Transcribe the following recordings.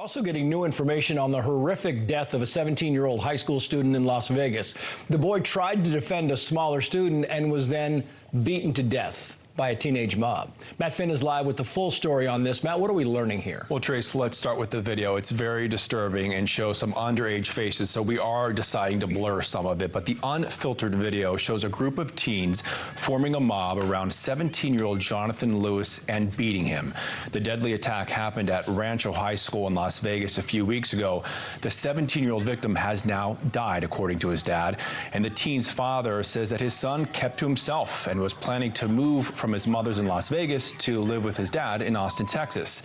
also getting new information on the horrific death of a 17-year-old high school student in Las Vegas. The boy tried to defend a smaller student and was then beaten to death by a teenage mob. Matt Finn is live with the full story on this. Matt, what are we learning here? Well, Trace, let's start with the video. It's very disturbing and shows some underage faces, so we are deciding to blur some of it. But the unfiltered video shows a group of teens forming a mob around 17-year-old Jonathan Lewis and beating him. The deadly attack happened at Rancho High School in Las Vegas a few weeks ago. The 17-year-old victim has now died, according to his dad. And the teen's father says that his son kept to himself and was planning to move from his mother's in Las Vegas to live with his dad in Austin, Texas.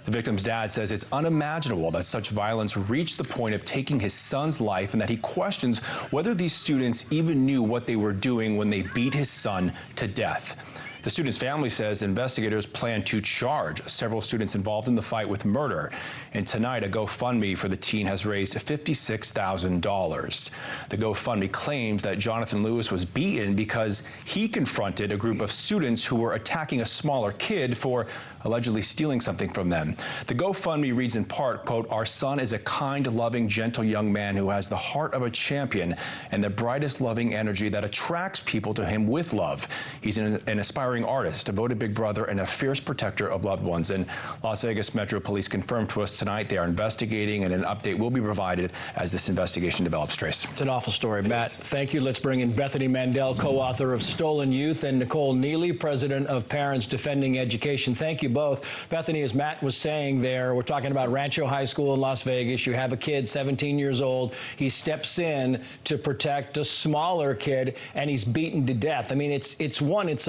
The victim's dad says it's unimaginable that such violence reached the point of taking his son's life, and that he questions whether these students even knew what they were doing when they beat his son to death. The student's family says investigators plan to charge several students involved in the fight with murder. And tonight, a GoFundMe for the teen has raised $56,000. The GoFundMe claims that Jonathan Lewis was beaten because he confronted a group of students who were attacking a smaller kid for allegedly stealing something from them. The GoFundMe reads in part, quote, "Our son is a kind, loving, gentle young man who has the heart of a champion and the brightest loving energy that attracts people to him with love. He's an aspiring artist, devoted big brother, and a fierce protector of loved ones." And Las Vegas Metro Police confirmed to us tonight they are investigating, and an update will be provided as this investigation develops. Trace. It's an awful story, Matt. Thank you. Let's bring in Bethany Mandel, co-author of Stolen Youth, and Nicole Neily, president of Parents Defending Education. Thank you both. Bethany, as Matt was saying there, we're talking about Rancho High School in Las Vegas. You have a kid, 17 years old. He steps in to protect a smaller kid, and he's beaten to death. I mean, it's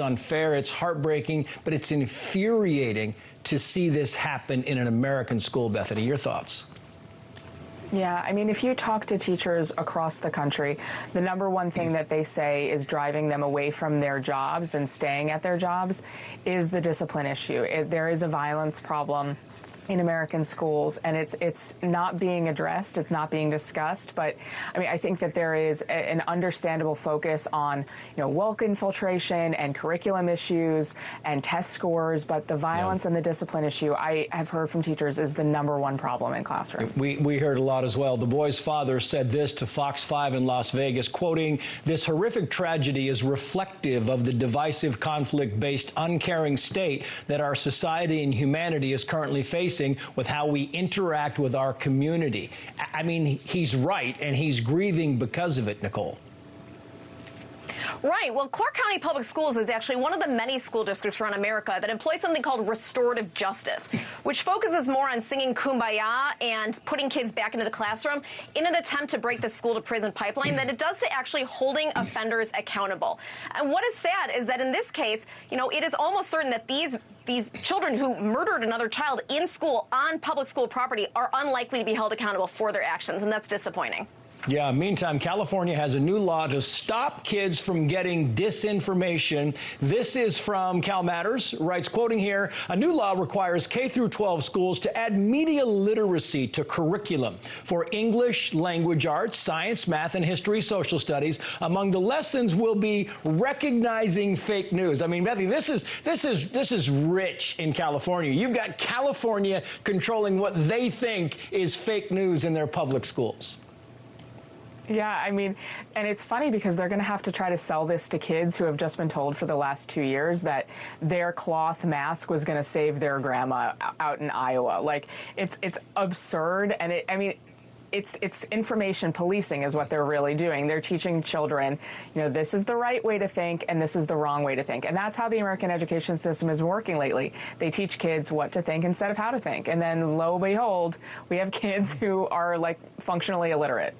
unfair, it's heartbreaking, but it's infuriating to see this happen in an American school. Bethany, your thoughts? Yeah, I mean, if you talk to teachers across the country, the number one thing that they say is driving them away from their jobs and staying at their jobs is the discipline issue. There is a violence problem in American schools, and it's not being addressed, it's not being discussed. But I mean, I think that there is an understandable focus on, woke infiltration and curriculum issues and test scores, but the violence and the discipline issue, I have heard from teachers, is the number one problem in classrooms. We heard a lot as well. The boy's father said this to Fox 5 in Las Vegas, quoting, "This horrific tragedy is reflective of the divisive, conflict-based, uncaring state that our society and humanity is currently facing with how we interact with our community." I mean, he's right, and he's grieving because of it, Nicole. Right. Well, Clark County Public Schools is actually one of the many school districts around America that employ something called restorative justice, which focuses more on singing Kumbaya and putting kids back into the classroom in an attempt to break the school to prison pipeline than it does to actually holding offenders accountable. And what is sad is that in this case, it is almost certain that these children who murdered another child in school on public school property are unlikely to be held accountable for their actions, and that's disappointing. Yeah, meantime, California has a new law to stop kids from getting disinformation. This is from Cal Matters, writes, quoting here, "A new law requires K through 12 schools to add media literacy to curriculum for English, language arts, science, math, and history, social studies. Among the lessons will be recognizing fake news." I mean, Bethany, this is rich in California. You've got California controlling what they think is fake news in their public schools. Yeah, I mean, and it's funny because they're going to have to try to sell this to kids who have just been told for the last 2 years that their cloth mask was going to save their grandma out in Iowa. Like, it's absurd, and it's information policing is what they're really doing. They're teaching children, this is the right way to think and this is the wrong way to think. And that's how the American education system is working lately. They teach kids what to think instead of how to think. And then lo and behold, we have kids who are functionally illiterate.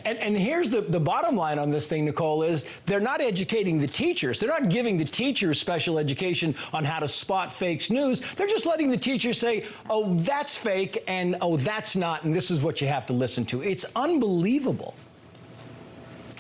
And here's the bottom line on this thing, Nicole, is they're not educating the teachers. They're not giving the teachers special education on how to spot fake news. They're just letting the teachers say, oh, that's fake, and oh, that's not, and this is what you have to listen to. It's unbelievable.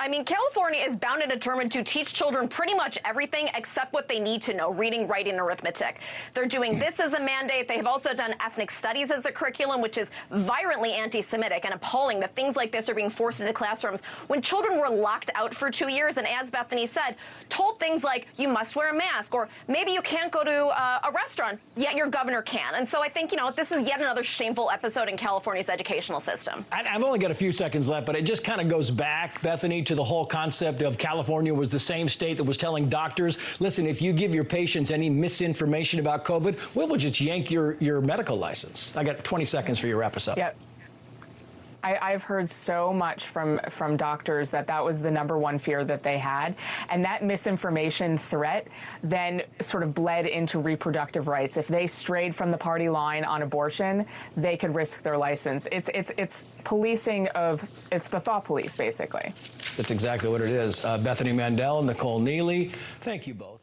I mean, California is bound and determined to teach children pretty much everything except what they need to know, reading, writing, and arithmetic. They're doing this as a mandate. They have also done ethnic studies as a curriculum, which is violently anti-Semitic and appalling that things like this are being forced into classrooms when children were locked out for 2 years and, as Bethany said, told things like you must wear a mask or maybe you can't go to a restaurant, yet your governor can. And so I think, this is yet another shameful episode in California's educational system. I've only got a few seconds left, but it just kind of goes back, Bethany, to the whole concept of California was the same state that was telling doctors, listen, if you give your patients any misinformation about COVID, we'll just yank your medical license. I got 20 seconds for you to wrap us up. Yep. I've heard so much from doctors that was the #1 fear that they had. And that misinformation threat then sort of bled into reproductive rights. If they strayed from the party line on abortion, they could risk their license. It's policing it's the thought police, basically. That's exactly what it is. Bethany Mandel, Nicole Neily, thank you both.